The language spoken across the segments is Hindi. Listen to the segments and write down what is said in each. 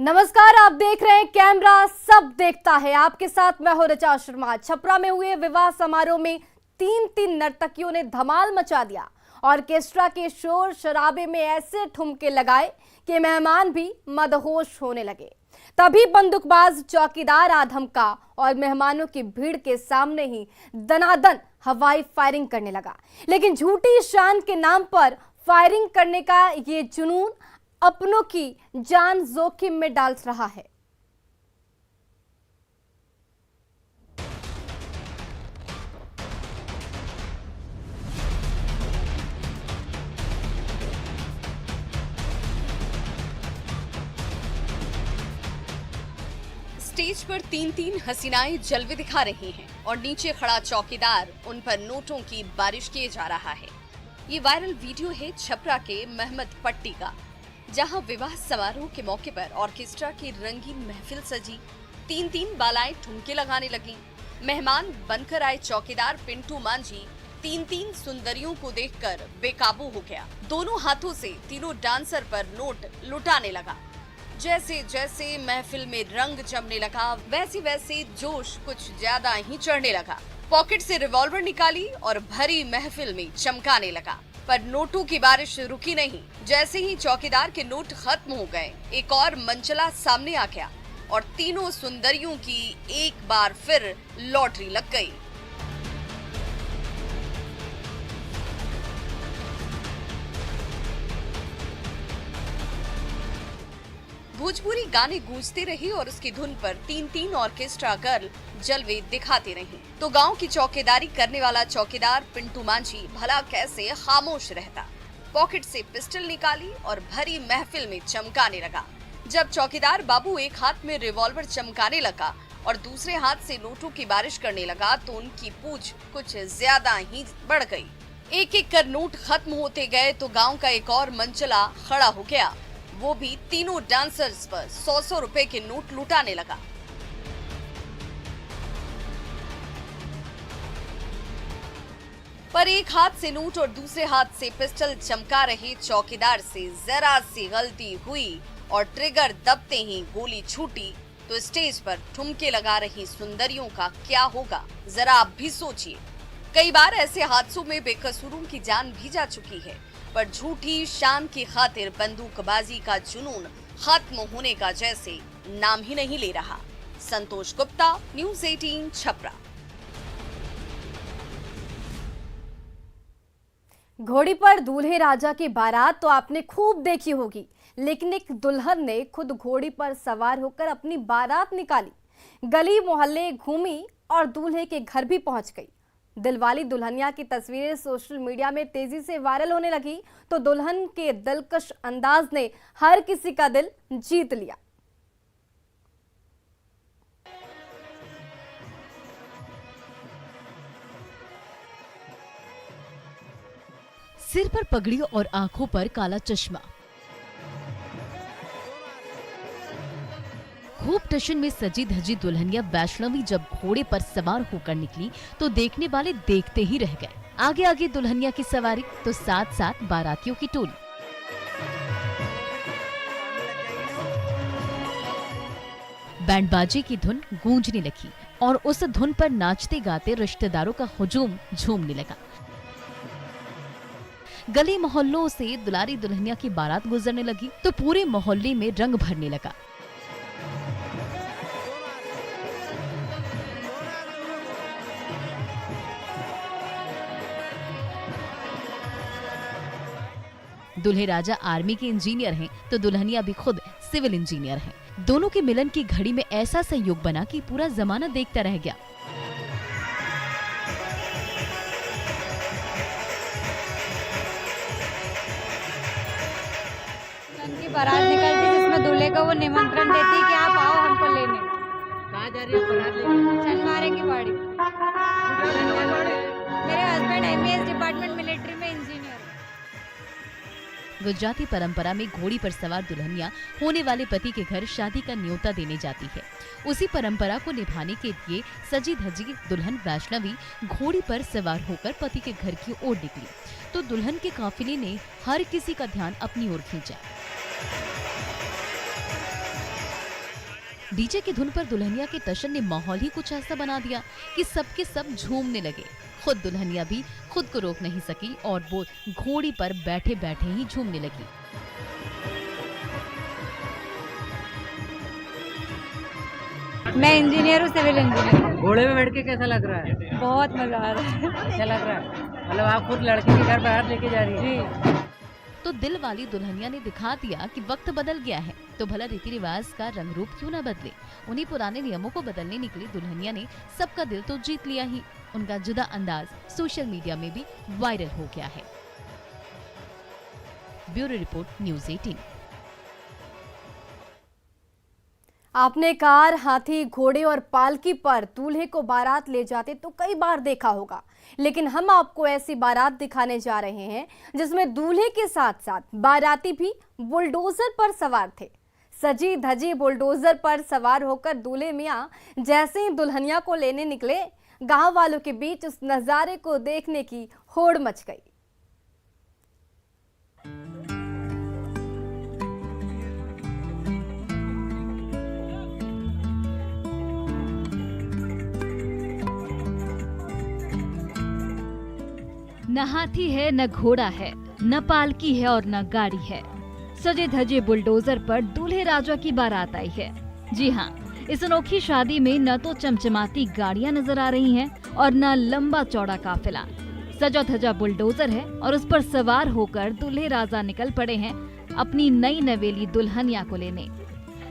नमस्कार, आप देख रहे हैं कैमरा सब देखता है। आपके साथ मैं हूं ऋचा शर्मा। छपरा में हुए विवाह समारोह में तीन नर्तकियों ने धमाल मचा दिया। ऑर्केस्ट्रा के शोर शराबे में ऐसे ठुमके लगाए कि मेहमान भी मदहोश होने लगे। तभी बंदूकबाज चौकीदार आधमका और मेहमानों की भीड़ के सामने ही दनादन हवाई फायरिंग करने लगा। लेकिन झूठी शान के नाम पर फायरिंग करने का ये जुनून अपनों की जान जोखिम में डाल रहा है। स्टेज पर तीन हसीनाएं जलवे दिखा रही हैं और नीचे खड़ा चौकीदार उन पर नोटों की बारिश किए जा रहा है। ये वायरल वीडियो है छपरा के महमद पट्टी का, जहां विवाह समारोह के मौके पर ऑर्केस्ट्रा की रंगीन महफिल सजी। तीन बालाएं ठुमके लगाने लगी। मेहमान बनकर आए चौकीदार पिंटू मांझी तीन सुंदरियों को देखकर बेकाबू हो गया। दोनों हाथों से तीनों डांसर पर नोट लुटाने लगा। जैसे जैसे महफिल में रंग जमने लगा, वैसे जोश कुछ ज्यादा ही चढ़ने लगा। पॉकेट से रिवॉल्वर निकाली और भरी महफिल में चमकाने लगा, पर नोटों की बारिश रुकी नहीं। जैसे ही चौकीदार के नोट खत्म हो गए, एक और मंचला सामने आ गया और तीनों सुंदरियों की एक बार फिर लॉटरी लग गई। भोजपुरी गाने गूंजते रहे और उसकी धुन पर तीन ऑर्केस्ट्रा गर्ल जलवे दिखाते रही। तो गांव की चौकीदारी करने वाला चौकीदार पिंटू मांझी भला कैसे खामोश रहता। पॉकेट से पिस्टल निकाली और भरी महफिल में चमकाने लगा। जब चौकीदार बाबू एक हाथ में रिवॉल्वर चमकाने लगा और दूसरे हाथ से नोटों की बारिश करने लगा, तो उनकी पूछ कुछ ज्यादा ही बढ़ गई। एक कर नोट खत्म होते गए तो गाँव का एक और मंचला खड़ा हो गया। वो भी तीनों डांसर्स पर 100 रुपए के नोट लुटाने लगा। पर एक हाथ से नोट और दूसरे हाथ से पिस्टल चमका रहे चौकीदार से जरा सी गलती हुई और ट्रिगर दबते ही गोली छूटी तो स्टेज पर ठुमके लगा रही सुंदरियों का क्या होगा, जरा आप भी सोचिए। कई बार ऐसे हादसों में बेकसूरों की जान भी जा चुकी है, पर झूठी शान की खातिर बंदूकबाजी का जुनून खत्म होने का जैसे नाम ही नहीं ले रहा। संतोष गुप्ता, न्यूज़ 18 छपरा। घोड़ी पर दूल्हे राजा की बारात तो आपने खूब देखी होगी, लेकिन एक दुल्हन ने खुद घोड़ी पर सवार होकर अपनी बारात निकाली। गली मोहल्ले घूमी और दूल्हे के घर भी पहुंच गई। दिलवाली दुल्हनिया की तस्वीरें सोशल मीडिया में तेजी से वायरल होने लगी तो दुल्हन के दिलकश अंदाज ने हर किसी का दिल जीत लिया। सिर पर पगड़ी और आंखों पर काला चश्मा, खूब टशन में सजी धजी दुल्हनिया वैष्णवी जब घोड़े पर सवार होकर निकली तो देखने वाले देखते ही रह गए। आगे आगे दुल्हनिया की सवारी तो साथ साथ बारातियों की टोली। बैंड बाजे की धुन गूंजने लगी और उस धुन पर नाचते गाते रिश्तेदारों का हुजूम झूमने लगा। गली मोहल्लों से दुलारी दुल्हनिया की बारात गुजरने लगी तो पूरे मोहल्ले में रंग भरने लगा। दूल्हे राजा आर्मी के इंजीनियर हैं तो दुल्हनिया भी खुद सिविल इंजीनियर हैं। दोनों के मिलन की घड़ी में ऐसा संयोग बना कि पूरा जमाना देखता रह गया। की बारात निकलती जिसमें दूल्हे को वो निमंत्रण देती कि आप आओ हमको लेने। कहाँ जा रही है बारात लेने? चनमारे की बाड़ी। मेरे हस्बैंड एमईएस डिपार्टमेंट मिलिट्री में इंजीनियर है। गुजराती परंपरा में घोड़ी पर सवार दुल्हनिया होने वाले पति के घर शादी का न्योता देने जाती है। उसी परंपरा को निभाने के लिए सजी धजी दुल्हन वैष्णवी घोड़ी पर सवार होकर पति के घर की ओर निकली तो दुल्हन के काफिले ने हर किसी का ध्यान अपनी ओर खींचा। डीजे की धुन पर दुल्हनिया के टशन ने माहौल ही कुछ ऐसा बना दिया कि सबके सब झूमने लगे। खुद दुल्हनिया भी खुद को रोक नहीं सकी और वो घोड़ी पर बैठे बैठे ही झूमने लगी। मैं इंजीनियर हूँ, सिविल इंजीनियर। घोड़े में बैठ के कैसा लग रहा है? बहुत मजा आ रहा है। अच्छा लग रहा है। मतलब आप खुद लड़के के घर बारात लेके जा रही है? तो दिल वाली दुल्हनिया ने दिखा दिया कि वक्त बदल गया है, तो भला रीति रिवाज का रंग रूप क्यों न बदले। उन्हीं पुराने नियमों को बदलने निकली दुल्हनिया ने सबका दिल तो जीत लिया ही। उनका जुदा अंदाज सोशल मीडिया में भी वायरल हो गया है। Bureau report, news 18। आपने कार, हाथी, घोड़े और पालकी पर दूल्हे को बारात ले जाते तो कई बार देखा होगा, लेकिन हम आपको ऐसी बारात दिखाने जा रहे हैं जिसमें दूल्हे के साथ साथ बाराती भी बुलडोजर पर सवार थे। सजी धजी बुलडोजर पर सवार होकर दूल्हे मियां जैसे ही दुल्हनिया को लेने निकले, गांव वालों के बीच उस नजारे को देखने की होड़ मच गई। न हाथी है, न घोड़ा है, न पालकी है और न गाड़ी है। सजे धजे बुलडोजर पर दूल्हे राजा की बारात आई है। जी हाँ, इस अनोखी शादी में न तो चमचमाती गाड़ियां नजर आ रही हैं और न लंबा चौड़ा काफिला। सजा धजा बुलडोजर है और उस पर सवार होकर दूल्हे राजा निकल पड़े हैं अपनी नई नवेली दुल्हनिया को लेने।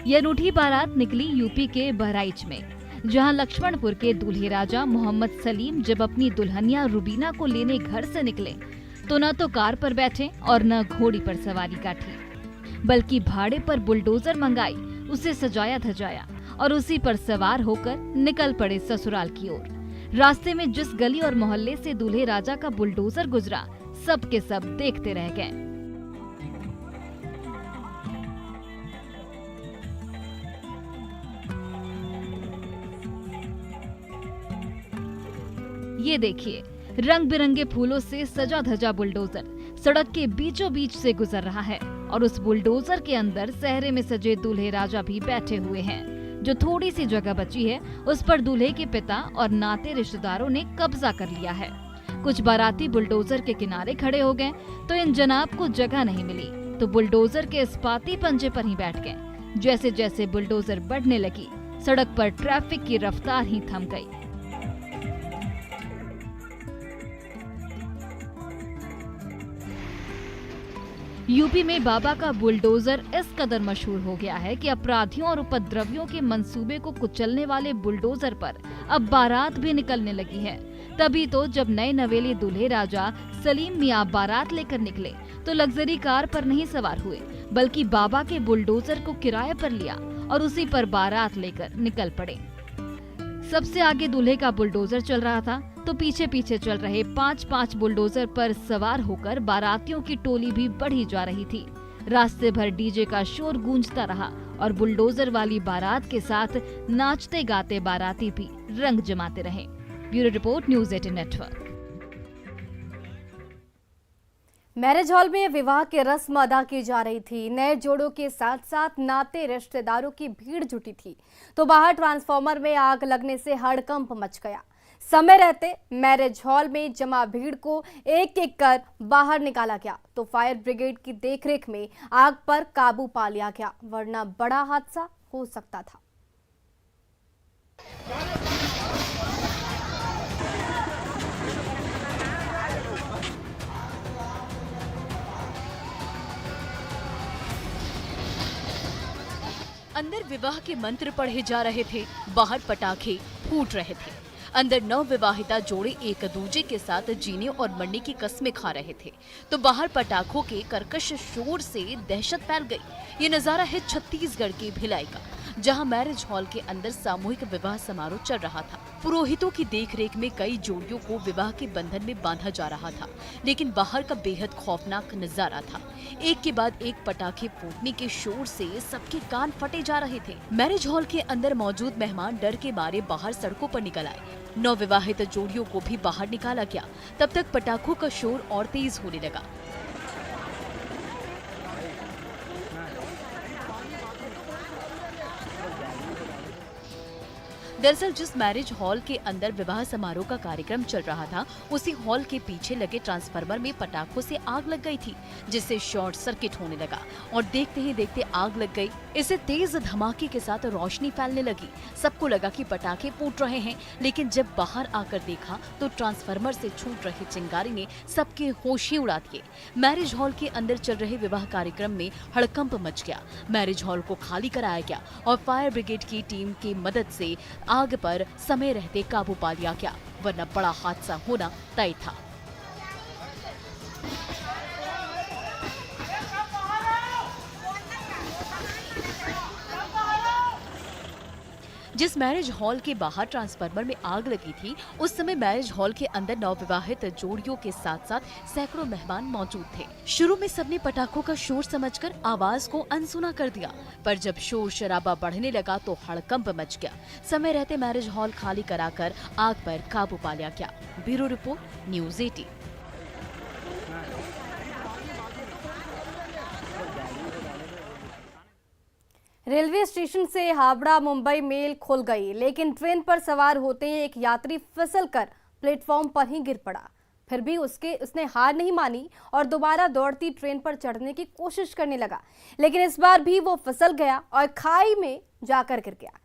यह अनूठी बारात निकली यूपी के बहराइच में, जहां लक्ष्मणपुर के दूल्हे राजा मोहम्मद सलीम जब अपनी दुल्हनिया रुबीना को लेने घर से निकले तो न तो कार पर बैठे और न घोड़ी पर सवारी काटी, बल्कि भाड़े पर बुलडोजर मंगाई, उसे सजाया धजाया और उसी पर सवार होकर निकल पड़े ससुराल की ओर। रास्ते में जिस गली और मोहल्ले से दूल्हे राजा का बुलडोजर गुजरा, सब के सब देखते रह गए। ये देखिए, रंग बिरंगे फूलों से सजा धजा बुलडोजर सड़क के बीचों बीच से गुजर रहा है और उस बुलडोजर के अंदर सहरे में सजे दूल्हे राजा भी बैठे हुए हैं। जो थोड़ी सी जगह बची है उस पर दूल्हे के पिता और नाते रिश्तेदारों ने कब्जा कर लिया है। कुछ बाराती बुलडोजर के किनारे खड़े हो गए तो इन जनाब को जगह नहीं मिली, तो बुलडोजर के इस्पाती पंजे पर ही बैठ गए। जैसे जैसे बुलडोजर बढ़ने लगी, सड़क पर ट्रैफिक की रफ्तार ही थम गई। यूपी में बाबा का बुलडोजर इस कदर मशहूर हो गया है कि अपराधियों और उपद्रवियों के मंसूबे को कुचलने वाले बुलडोजर पर अब बारात भी निकलने लगी है। तभी तो जब नए नवेले दूल्हे राजा सलीम मियां बारात लेकर निकले तो लग्जरी कार पर नहीं सवार हुए, बल्कि बाबा के बुलडोजर को किराए पर लिया और उसी पर बारात लेकर निकल पड़े। सबसे आगे दूल्हे का बुलडोजर चल रहा था तो पीछे पीछे चल रहे 5-5 बुलडोजर पर सवार होकर बारातियों की टोली भी बढ़ी जा रही थी। रास्ते भर डीजे का शोर गूंजता रहा और बुलडोजर वाली बारात के साथ नाचते गाते बाराती भी रंग जमाते रहे। Bureau report, news 18 network. Marriage hall में विवाह की रस्म अदा की जा रही थी। नए जोड़ों के साथ साथ नाते रिश्तेदारों की भीड़ जुटी थी तो बाहर ट्रांसफार्मर में आग लगने से हड़कंप मच गया। समय रहते मैरिज हॉल में जमा भीड़ को एक एक कर बाहर निकाला गया तो फायर ब्रिगेड की देखरेख में आग पर काबू पा लिया गया, वरना बड़ा हादसा हो सकता था। अंदर विवाह के मंत्र पढ़े जा रहे थे, बाहर पटाखे फूट रहे थे। अंदर नवविवाहिता जोड़े एक दूजे के साथ जीने और मरने की कस्में खा रहे थे तो बाहर पटाखों के कर्कश शोर से दहशत फैल गई। ये नजारा है छत्तीसगढ़ के भिलाई का, जहां मैरिज हॉल के अंदर सामूहिक विवाह समारोह चल रहा था। पुरोहितों की देखरेख में कई जोड़ियों को विवाह के बंधन में बांधा जा रहा था, लेकिन बाहर का बेहद खौफनाक नजारा था। एक के बाद एक पटाखे फूटने के शोर से सबके कान फटे जा रहे थे। मैरिज हॉल के अंदर मौजूद मेहमान डर के मारे बाहर सड़कों पर निकल आए। नवविवाहित जोड़ियों को भी बाहर निकाला गया। तब तक पटाखों का शोर और तेज होने लगा। दरअसल जिस मैरिज हॉल के अंदर विवाह समारोह का कार्यक्रम चल रहा था, उसी हॉल के पीछे लगे ट्रांसफार्मर में पटाखों से आग लग गई थी, जिससे शॉर्ट सर्किट होने लगा और देखते ही देखते आग लग गई। इससे तेज धमाके के साथ रोशनी फैलने लगी। सबको लगा कि पटाखे फूट रहे हैं, लेकिन जब बाहर आकर देखा तो ट्रांसफार्मर से छूट रही चिंगारी ने सबके होश ही उड़ा दिए। मैरिज हॉल के अंदर चल रहे विवाह कार्यक्रम में हड़कंप मच गया। मैरिज हॉल को खाली कराया गया और फायर ब्रिगेड की टीम की मदद से आग पर समय रहते काबू पा लिया गया, वरना बड़ा हादसा होना तय था। जिस मैरिज हॉल के बाहर ट्रांसफार्मर में आग लगी थी, उस समय मैरिज हॉल के अंदर नवविवाहित जोड़ियों के साथ साथ सैकड़ों मेहमान मौजूद थे। शुरू में सबने पटाखों का शोर समझकर आवाज को अनसुना कर दिया, पर जब शोर शराबा बढ़ने लगा तो हड़कंप मच गया। समय रहते मैरिज हॉल खाली कराकर आग पर काबू पा लिया गया। Bureau report, news 18। Railway station से हावड़ा मुंबई मेल खुल गई, लेकिन ट्रेन पर सवार होते ही एक यात्री फिसलकर प्लेटफॉर्म पर ही गिर पड़ा। फिर भी उसने हार नहीं मानी और दोबारा दौड़ती ट्रेन पर चढ़ने की कोशिश करने लगा, लेकिन इस बार भी वो फिसल गया और खाई में जाकर गिर गया।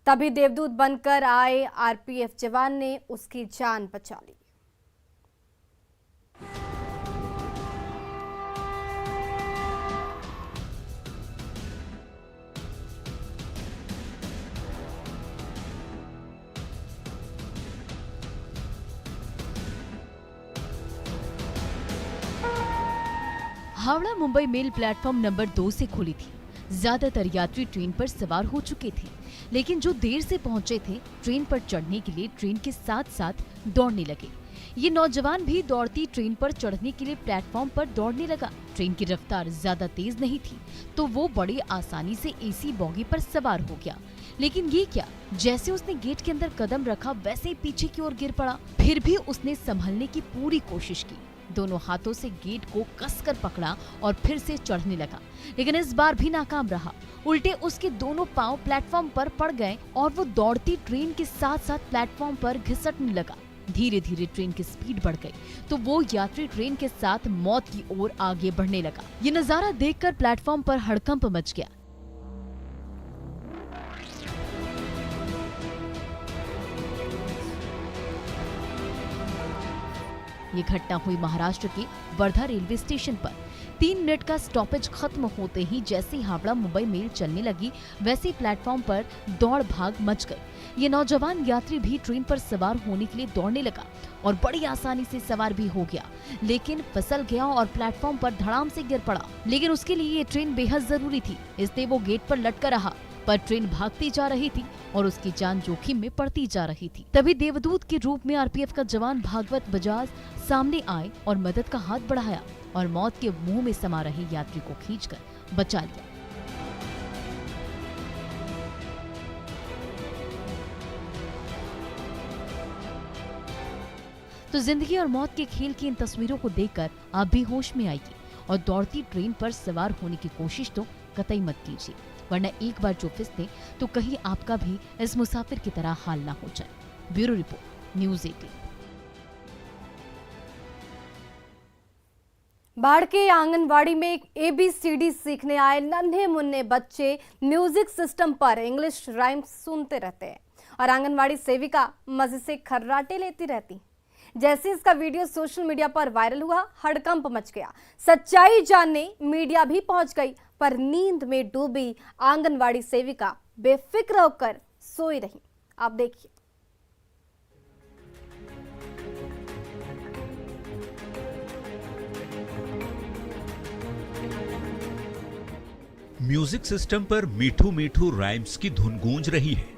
तभी देवदूत बनकर आए आरपीएफ जवान ने उसकी जान बचा ली। Howrah Mumbai mail platform number 2 से खुली थी। ज्यादातर यात्री ट्रेन पर सवार हो चुके थे, लेकिन जो देर से पहुंचे थे ट्रेन पर चढ़ने के लिए ट्रेन के साथ साथ दौड़ने लगे। ये नौजवान भी दौड़ती ट्रेन पर चढ़ने के लिए प्लेटफॉर्म पर दौड़ने लगा। ट्रेन की रफ्तार ज्यादा तेज नहीं थी, तो वो बड़ी आसानी से एसी बोगी पर सवार हो गया। लेकिन ये क्या, जैसे उसने गेट के अंदर कदम रखा वैसे ही पीछे की ओर गिर पड़ा। फिर भी उसने संभलने की पूरी कोशिश की, दोनों हाथों से गेट को कसकर पकड़ा और फिर से चढ़ने लगा, लेकिन इस बार भी नाकाम रहा। उल्टे उसके दोनों पांव प्लेटफॉर्म पर पड़ गए और वो दौड़ती ट्रेन के साथ साथ प्लेटफॉर्म पर घिसटने लगा। धीरे धीरे ट्रेन की स्पीड बढ़ गई तो वो यात्री ट्रेन के साथ मौत की ओर आगे बढ़ने लगा। ये नजारा देखकर प्लेटफॉर्म पर हड़कंप मच गया। ये घटना हुई महाराष्ट्र के वर्धा रेलवे स्टेशन पर। 3 मिनट का स्टॉपेज खत्म होते ही जैसे ही हावड़ा मुंबई मेल चलने लगी, वैसे ही प्लेटफॉर्म पर दौड़ भाग मच गई। ये नौजवान यात्री भी ट्रेन पर सवार होने के लिए दौड़ने लगा और बड़ी आसानी से सवार भी हो गया, लेकिन फिसल गया और प्लेटफॉर्म पर धड़ाम से गिर पड़ा। लेकिन उसके लिए ये ट्रेन बेहद जरूरी थी, इसलिए वो गेट पर लटका रहा, पर ट्रेन भागती जा रही थी और उसकी जान जोखिम में पड़ती जा रही थी। तभी देवदूत के रूप में आरपीएफ का जवान भागवत बजाज सामने आए और मदद का हाथ बढ़ाया और मौत के मुंह में समा रहे यात्री को खींचकर बचा लिया। तो जिंदगी और मौत के खेल की इन तस्वीरों को देखकर आप भी होश में आएगी और दौड़ती ट्रेन पर सवार होने की कोशिश तो कतई मत कीजिए, वरना एक बार जो फिसले तो कहीं आपका भी इस मुसाफिर की तरह हाल ना हो जाए। Bureau report, news 18। बाढ़ के आंगनवाड़ी में ABCD सीखने आए नन्हे मुन्ने बच्चे म्यूजिक सिस्टम पर इंग्लिश राइम्स सुनते रहते हैं और आंगनवाड़ी सेविका मजे से खर्राटे लेती रहती। जैसे इसका वीडियो सोशल मीडिया पर वायरल हुआ, हड़कंप मच गया। सच्चाई जानने मीडिया भी पहुंच गई, पर नींद में डूबी आंगनवाड़ी सेविका बेफिक्र होकर सोई रही। आप देखिए। म्यूजिक सिस्टम पर मीठू मीठू राइम्स की धुन गूंज रही है।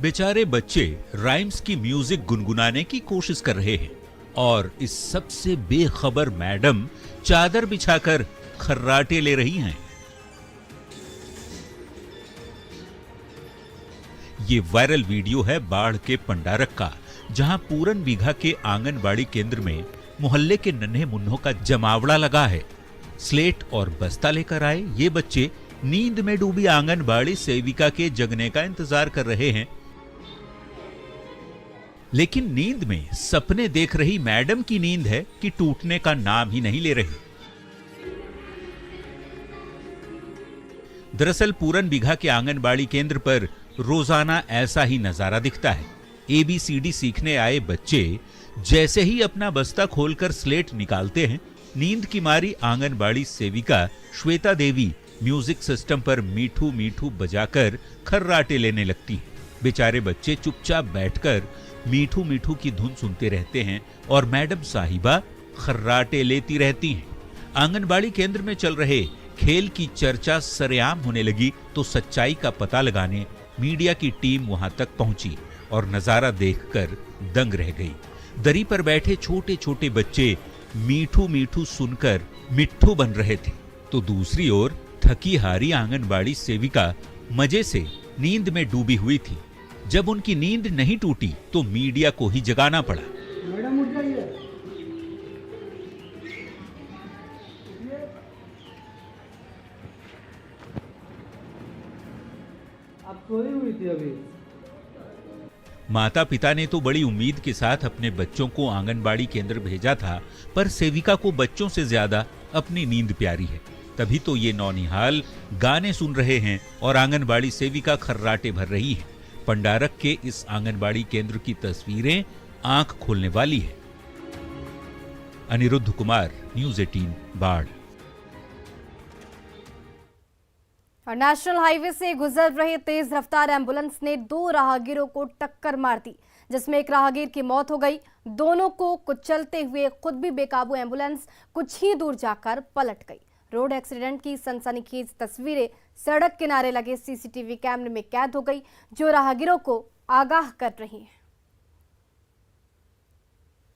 बेचारे बच्चे राइम्स की म्यूजिक गुनगुनाने की कोशिश कर रहे हैं और इस सबसे बेखबर मैडम चादर बिछाकर खर्राटे ले रही हैं। ये वायरल वीडियो है बाढ़ के पंडारक का, जहां पूरन बीघा के आंगनबाड़ी केंद्र में मोहल्ले के नन्हे मुन्नों का जमावड़ा लगा है। स्लेट और बस्ता लेकर आए ये बच्चे नींद में डूबी आंगनबाड़ी सेविका के जगने का इंतजार कर रहे हैं, लेकिन नींद में सपने देख रही मैडम की नींद है कि टूटने का नाम ही नहीं ले रही। दरअसल पूरन बीघा के आंगनबाड़ी केंद्र पर रोजाना ऐसा ही नजारा दिखता है। ABCD सीखने आए बच्चे जैसे ही अपना बस्ता खोलकर स्लेट निकालते हैं, नींद की मारी आंगनबाड़ी सेविका श्वेता देवी म्यूजिक सिस्टम पर मीठू मीठू बजाकर खर्राटे लेने लगती हैं। बेचारे बच्चे चुपचाप बैठकर मीठू मीठू की धुन सुनते रहते हैं और मैडम साहिबा खर्राटे लेती रहती हैं। आंगनबाड़ी केंद्र में चल रहे खेल की चर्चा सरेआम होने लगी तो सच्चाई का पता लगाने मीडिया की टीम वहां तक पहुंची और नजारा देखकर दंग रह गई। दरी पर बैठे छोटे छोटे बच्चे मीठू मीठू सुनकर मिट्ठू बन रहे थे, तो दूसरी ओर थकी हारी आंगनबाड़ी सेविका मजे से नींद में डूबी हुई थी। जब उनकी नींद नहीं टूटी तो मीडिया को ही जगाना पड़ा। मैडम उठ जाइए। आप सोई हुई थी अभी। माता पिता ने तो बड़ी उम्मीद के साथ अपने बच्चों को आंगनबाड़ी केंद्र भेजा था, पर सेविका को बच्चों से ज्यादा अपनी नींद प्यारी है। तभी तो ये नौनिहाल गाने सुन रहे हैं और आंगनबाड़ी सेविका खर्राटे भर रही है। पंडारक के इस आंगनबाड़ी केंद्र की तस्वीरें आंख खोलने वाली है। अनिरुद्ध कुमार, न्यूज़ 18 बाढ़। और नेशनल हाईवे से गुजर रही तेज रफ्तार एम्बुलेंस ने 2 राहगीरों को टक्कर मार दी, जिसमें एक राहगीर की मौत हो गई। दोनों को कुचलते हुए खुद भी बेकाबू एम्बुलेंस कुछ ही दूर जाकर पलट गई। रोड एक्सीडेंट की सनसनीखेज तस्वीरें सड़क किनारे लगे CCTV कैमरे में कैद हो गई, जो राहगीरों को आगाह कर रही है।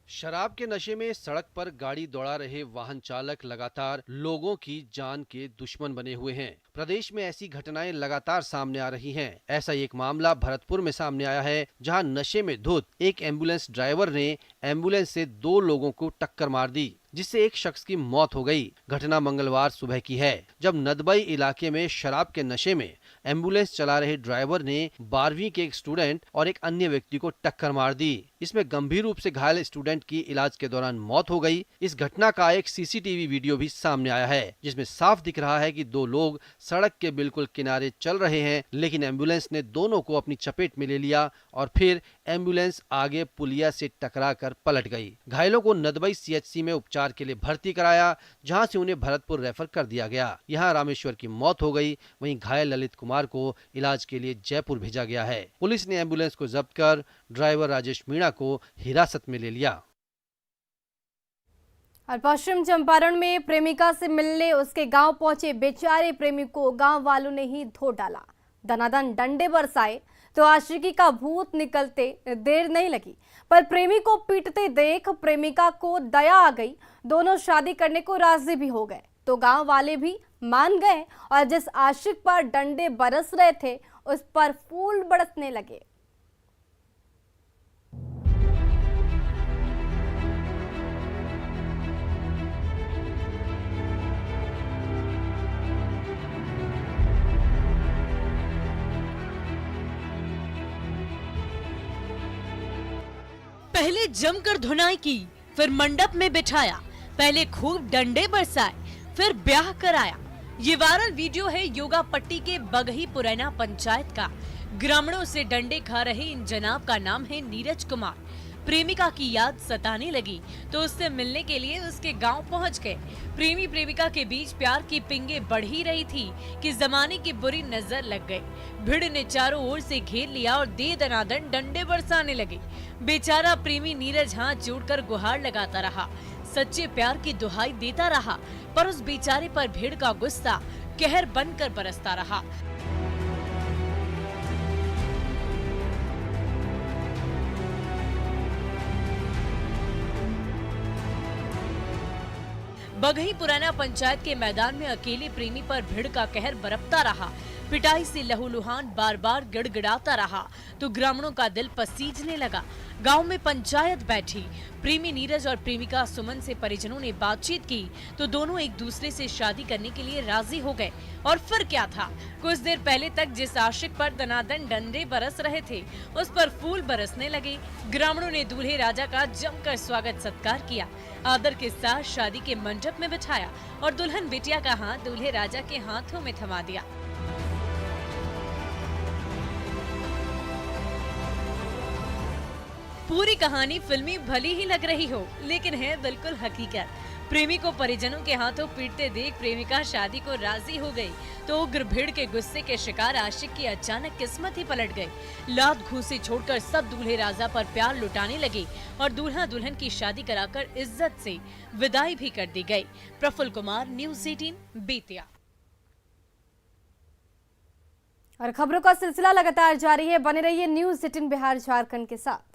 शराब के नशे में सड़क पर गाड़ी दौड़ा रहे वाहन चालक लगातार लोगों की जान के दुश्मन बने हुए हैं। प्रदेश में ऐसी घटनाएं लगातार सामने आ रही हैं। ऐसा एक मामला भरतपुर में सामने आया है, जहां नशे में धुत एक एम्बुलेंस ड्राइवर ने एम्बुलेंस से 2 लोगों को टक्कर मार दी, जिससे एक शख्स की मौत हो गई। घटना मंगलवार सुबह की है, जब नदबई इलाके में शराब के नशे में एम्बुलेंस चला रहे ड्राइवर ने 12वीं के एक स्टूडेंट और एक अन्य व्यक्ति को टक्कर मार दी। इसमें गंभीर रूप से घायल स्टूडेंट की इलाज के दौरान मौत हो गई। इस घटना का एक CCTV वीडियो भी सामने आया है, जिसमें साफ दिख रहा है कि 2 लोग सड़क के बिल्कुल किनारे चल रहे हैं, लेकिन एम्बुलेंस ने दोनों को अपनी चपेट में ले लिया और फिर एम्बुलेंस आगे पुलिया से टकराकर पलट गई। घायलों को नदबई CHC में उपचार के लिए भर्ती कराया, जहां से उन्हें भरतपुर रेफर कर दिया गया। यहां रामेश्वर की मौत हो गई। वहीं घायल ललित कुमार को इलाज के लिए जयपुर भेजा गया है। पुलिस ने एम्बुलेंस को जब्त कर ड्राइवर राजेश मीणा को हिरासत में ले लिया। और पश्चिम चंपारण में प्रेमिका से मिलने उसके गांव पहुंचे बेचारे प्रेमी को गांव वालों ने ही धो डाला। दनादन डंडे बरसाए तो आशिकी का भूत निकलते देर नहीं लगी, पर प्रेमी को पीटते देख प्रेमिका को दया आ गई। दोनों शादी करने को राजी भी हो गए, तो गांव वाले भी मान गए और जिस आशिक पर डंडे बरस रहे थे उस पर फूल बरसने लगे। पहले जमकर धुनाई की, फिर मंडप में बिठाया, पहले खूब डंडे बरसाए, फिर ब्याह कराया। ये वायरल वीडियो है योगा पट्टी के बगही पुरैना पंचायत का। ग्रामीणों से डंडे खा रहे इन जनाब का नाम है नीरज कुमार। प्रेमिका की याद सताने लगी तो उससे मिलने के लिए उसके गांव पहुंच गए। प्रेमी प्रेमिका के बीच प्यार की पिंगे बढ़ ही रही थी कि जमाने की बुरी नजर लग गई। भीड़ ने चारों ओर से घेर लिया और दे दनादन डंडे बरसाने लगे। बेचारा प्रेमी नीरज हाथ जोड़कर गुहार लगाता रहा, सच्चे प्यार की दुहाई देता रहा, पर उस बेचारे पर भीड़ का गुस्सा कहर बनकर बरसता रहा। बगही पुराना पंचायत के मैदान में अकेले प्रेमी पर भीड़ का कहर बरपता रहा। पिटाई से लहूलुहान बार बार गिड़गिड़ाता रहा तो ग्रामीणों का दिल पसीजने लगा। गांव में पंचायत बैठी। प्रेमी नीरज और प्रेमिका सुमन से परिजनों ने बातचीत की तो दोनों एक दूसरे से शादी करने के लिए राजी हो गए। और फिर क्या था, कुछ देर पहले तक जिस आशिक पर दनादन डंडे बरस रहे थे उस पर फूल बरसने लगे। ग्रामीणों ने दूल्हे राजा का जमकर स्वागत सत्कार किया, आदर के साथ शादी के मंडप में बिठाया और दुल्हन बिटिया का हाथ दूल्हे राजा के हाथों में थमा दिया। पूरी कहानी फिल्मी भली ही लग रही हो, लेकिन है बिल्कुल हकीकत। प्रेमी को परिजनों के हाथों पीटते देख प्रेमिका शादी को राजी हो गई तो उग्र भीड़ के गुस्से के शिकार आशिक की अचानक किस्मत ही पलट गई। लात घूंसी छोड़कर सब दूल्हे राजा पर प्यार लुटाने लगे और दूल्हा दुल्हन की शादी कराकर इज्जत से विदाई भी कर दी गई। प्रफुल्ल कुमार, न्यूज़ 18, बेतिया। और खबरों का सिलसिला लगातार जारी है, बने रहिए न्यूज़ 18 बिहार झारखंड के साथ।